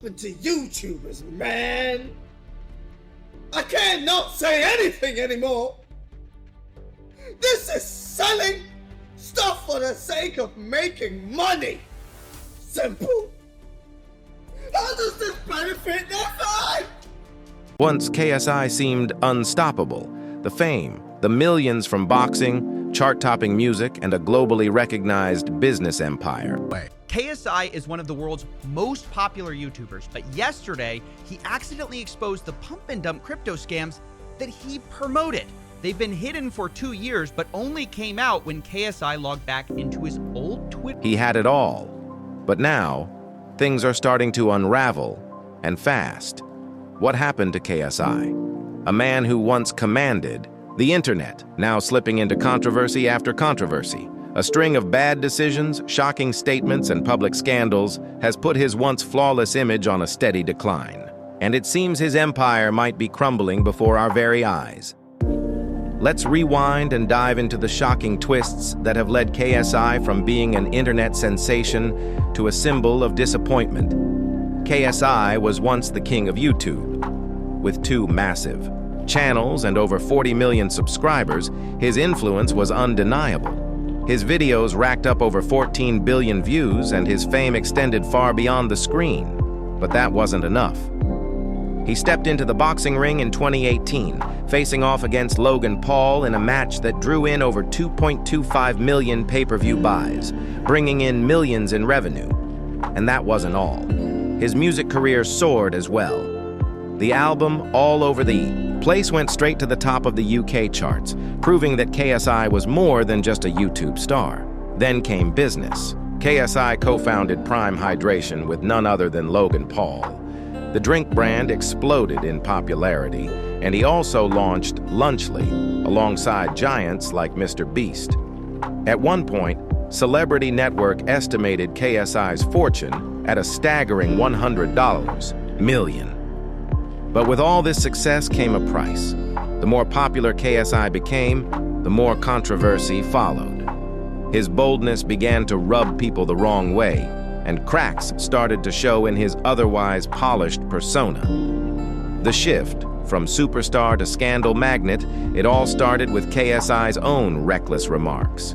To YouTubers, man. I can't not say anything anymore. This is selling stuff for the sake of making money. Simple. How does this benefit their side? Once KSI seemed unstoppable. The fame, the millions from boxing, chart-topping music, and a globally recognized business empire. KSI is one of the world's most popular YouTubers, but yesterday, he accidentally exposed the pump and dump crypto scams that he promoted. They've been hidden for 2 years, but only came out when KSI logged back into his old Twitter. He had it all. But now, things are starting to unravel, and fast. What happened to KSI? A man who once commanded the internet, now slipping into controversy after controversy. A string of bad decisions, shocking statements, and public scandals has put his once flawless image on a steady decline. And it seems his empire might be crumbling before our very eyes. Let's rewind and dive into the shocking twists that have led KSI from being an internet sensation to a symbol of disappointment. KSI was once the king of YouTube. With 2 massive channels and over 40 million subscribers, his influence was undeniable. His videos racked up over 14 billion views, and his fame extended far beyond the screen. But that wasn't enough. He stepped into the boxing ring in 2018, facing off against Logan Paul in a match that drew in over 2.25 million pay-per-view buys, bringing in millions in revenue. And that wasn't all. His music career soared as well. The album All Over the Place went straight to the top of the UK charts, proving that KSI was more than just a YouTube star. Then came business. KSI co-founded Prime Hydration with none other than Logan Paul. The drink brand exploded in popularity, and he also launched Lunchly, alongside giants like Mr. Beast. At one point, Celebrity Network estimated KSI's fortune at a staggering $100 million. But with all this success came a price. The more popular KSI became, the more controversy followed. His boldness began to rub people the wrong way, and cracks started to show in his otherwise polished persona. The shift from superstar to scandal magnet, it all started with KSI's own reckless remarks.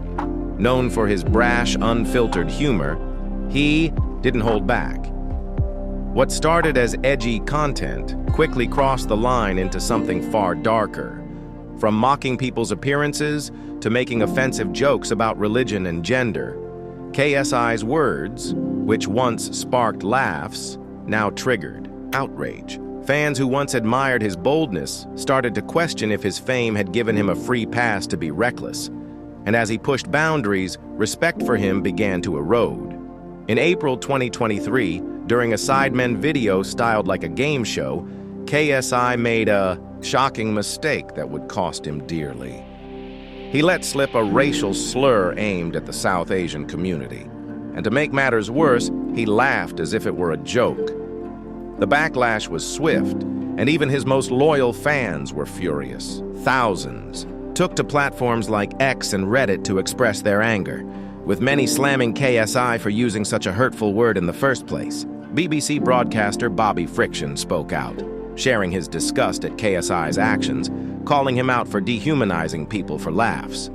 Known for his brash, unfiltered humor, he didn't hold back. What started as edgy content quickly crossed the line into something far darker. From mocking people's appearances to making offensive jokes about religion and gender, KSI's words, which once sparked laughs, now triggered outrage. Fans who once admired his boldness started to question if his fame had given him a free pass to be reckless. And as he pushed boundaries, respect for him began to erode. In April 2023, during a Sidemen video styled like a game show, KSI made a shocking mistake that would cost him dearly. He let slip a racial slur aimed at the South Asian community. And to make matters worse, he laughed as if it were a joke. The backlash was swift, and even his most loyal fans were furious. Thousands took to platforms like X and Reddit to express their anger, with many slamming KSI for using such a hurtful word in the first place. BBC broadcaster Bobby Friction spoke out, sharing his disgust at KSI's actions, calling him out for dehumanizing people for laughs.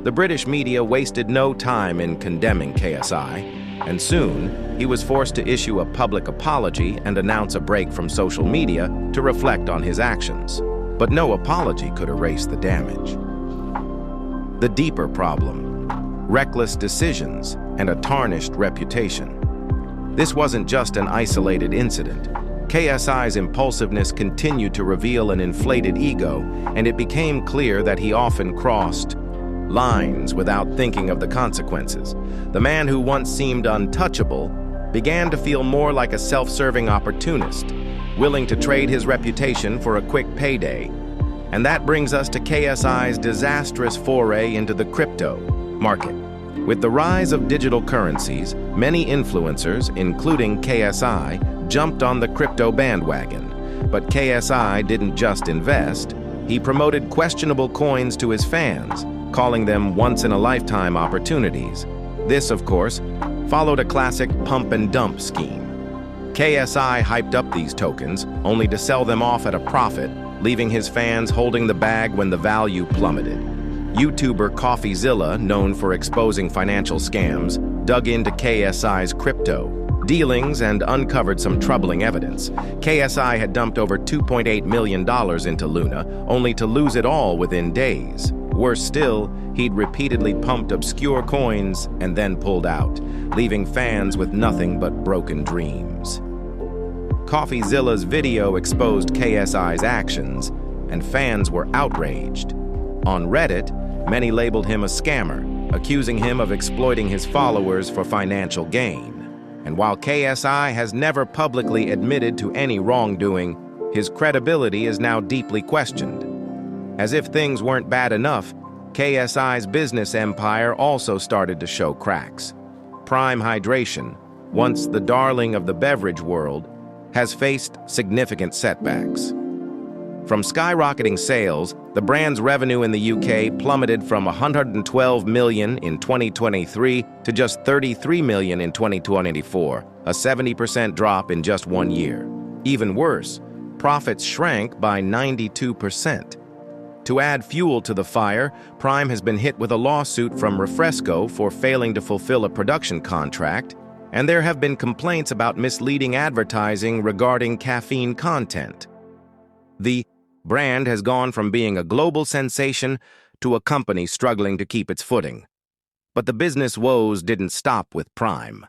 The British media wasted no time in condemning KSI, and soon he was forced to issue a public apology and announce a break from social media to reflect on his actions. But no apology could erase the damage. The deeper problem: reckless decisions and a tarnished reputation. This wasn't just an isolated incident. KSI's impulsiveness continued to reveal an inflated ego, and it became clear that he often crossed lines without thinking of the consequences. The man who once seemed untouchable began to feel more like a self-serving opportunist, willing to trade his reputation for a quick payday. And that brings us to KSI's disastrous foray into the crypto market. With the rise of digital currencies, many influencers, including KSI, jumped on the crypto bandwagon. But KSI didn't just invest, he promoted questionable coins to his fans, calling them once-in-a-lifetime opportunities. This, of course, followed a classic pump and dump scheme. KSI hyped up these tokens, only to sell them off at a profit, leaving his fans holding the bag when the value plummeted. YouTuber CoffeeZilla, known for exposing financial scams, dug into KSI's crypto dealings and uncovered some troubling evidence. KSI had dumped over $2.8 million into Luna, only to lose it all within days. Worse still, he'd repeatedly pumped obscure coins and then pulled out, leaving fans with nothing but broken dreams. CoffeeZilla's video exposed KSI's actions, and fans were outraged. On Reddit, many labeled him a scammer, accusing him of exploiting his followers for financial gain. And while KSI has never publicly admitted to any wrongdoing, his credibility is now deeply questioned. As if things weren't bad enough, KSI's business empire also started to show cracks. Prime Hydration, once the darling of the beverage world, has faced significant setbacks. From skyrocketing sales, the brand's revenue in the UK plummeted from $112 million in 2023 to just $33 million in 2024, a 70% drop in just 1 year. Even worse, profits shrank by 92%. To add fuel to the fire, Prime has been hit with a lawsuit from Refresco for failing to fulfill a production contract, and there have been complaints about misleading advertising regarding caffeine content. The brand has gone from being a global sensation to a company struggling to keep its footing. But the business woes didn't stop with Prime.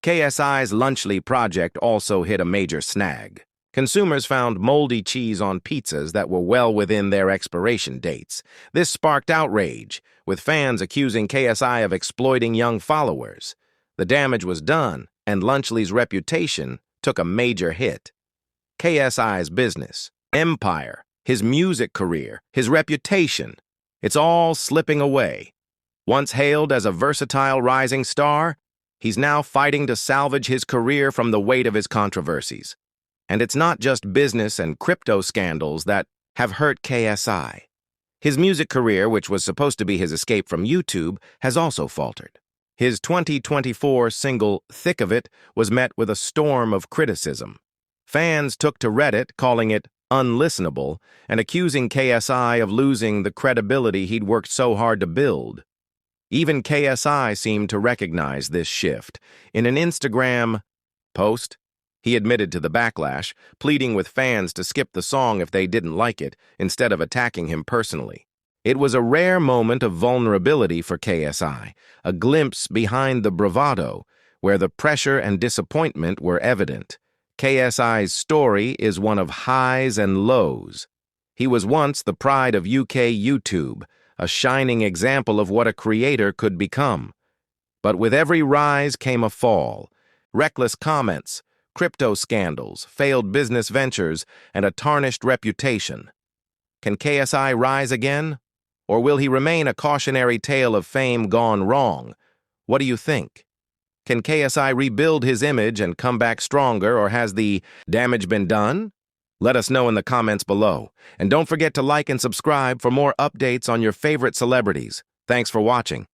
KSI's Lunchly project also hit a major snag. Consumers found moldy cheese on pizzas that were well within their expiration dates. This sparked outrage, with fans accusing KSI of exploiting young followers. The damage was done, and Lunchly's reputation took a major hit. KSI's business, empire, his music career, his reputation, it's all slipping away. Once hailed as a versatile rising star, he's now fighting to salvage his career from the weight of his controversies. And it's not just business and crypto scandals that have hurt KSI. His music career, which was supposed to be his escape from YouTube, has also faltered. His 2024 single, Thick of It, was met with a storm of criticism. Fans took to Reddit, calling it unlistenable, and accusing KSI of losing the credibility he'd worked so hard to build. Even KSI seemed to recognize this shift. In an Instagram post, he admitted to the backlash, pleading with fans to skip the song if they didn't like it, instead of attacking him personally. It was a rare moment of vulnerability for KSI, a glimpse behind the bravado, where the pressure and disappointment were evident. KSI's story is one of highs and lows. He was once the pride of UK YouTube, a shining example of what a creator could become. But with every rise came a fall. Reckless comments, crypto scandals, failed business ventures, and a tarnished reputation. Can KSI rise again? Or will he remain a cautionary tale of fame gone wrong? What do you think? Can KSI rebuild his image and come back stronger, or has the damage been done? Let us know in the comments below. And don't forget to like and subscribe for more updates on your favorite celebrities. Thanks for watching.